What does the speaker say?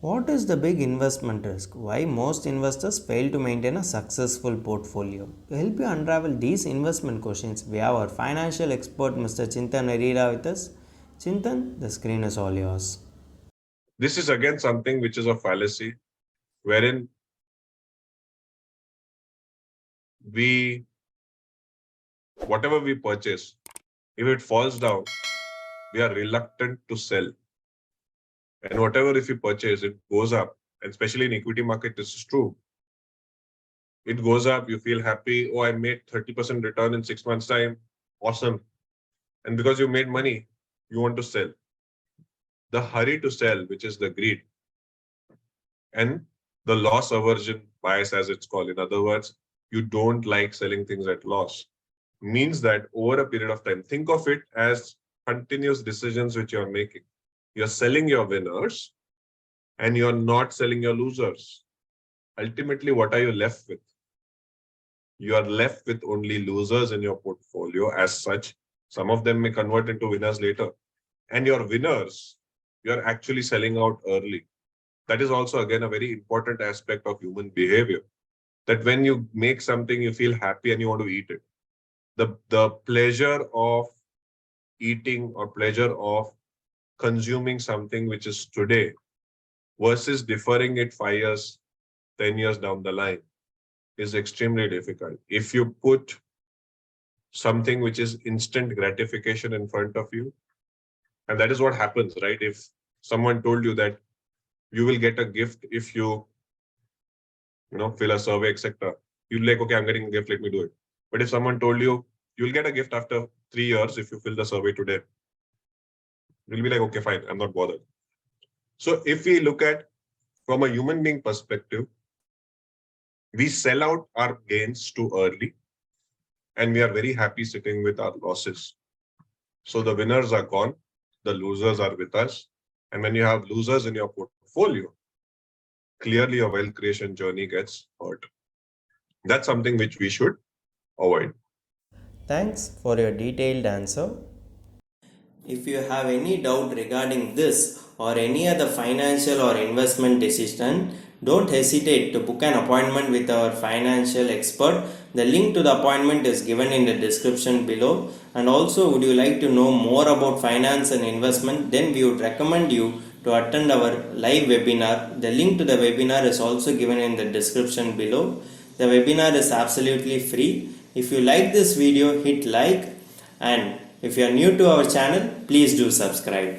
What is the big investment risk? Why most investors fail to maintain a successful portfolio? To help you unravel these investment questions, we have our financial expert Mr. Chintan Arira with us. Chintan, the screen is all yours. This is again something which is a fallacy, wherein we, whatever we purchase, if it falls down, we are reluctant to sell. And whatever if you purchase, it goes up. And especially in equity market, this is true. It goes up, you feel happy. Oh, I made 30% return in 6 months' time. Awesome. And because you made money, you want to sell. The hurry to sell, which is the greed, and the loss aversion bias, as it's called. In other words, you don't like selling things at loss. Means that over a period of time, think of it as continuous decisions which you're making. You're selling your winners and you're not selling your losers. Ultimately, what are you left with? You are left with only losers in your portfolio as such. Some of them may convert into winners later. And your winners, you're actually selling out early. That is also, again, a very important aspect of human behavior. That when you make something, you feel happy and you want to eat it. The pleasure of eating or pleasure of consuming something which is today versus deferring it 5 years, 10 years down the line is extremely difficult. If you put something which is instant gratification in front of you, and that is what happens, right? If someone told you that you will get a gift if you fill a survey, etc., you're like, okay, I'm getting a gift, let me do it. But if someone told you, you'll get a gift after 3 years if you fill the survey today, you'll be like, okay, fine, I'm not bothered. So if we look at from a human being perspective, we sell out our gains too early and we are very happy sitting with our losses. So the winners are gone, the losers are with us. And when you have losers in your portfolio, clearly your wealth creation journey gets hurt. That's something which we should avoid. Thanks for your detailed answer. If you have any doubt regarding this or any other financial or investment decision, don't hesitate to book an appointment with our financial expert. The link to the appointment is given in the description below. And also, would you like to know more about finance and investment? Then we would recommend you to attend our live webinar. The link to the webinar is also given in the description below. The webinar is absolutely free. If you like this video, hit like, and if you are new to our channel, please do subscribe.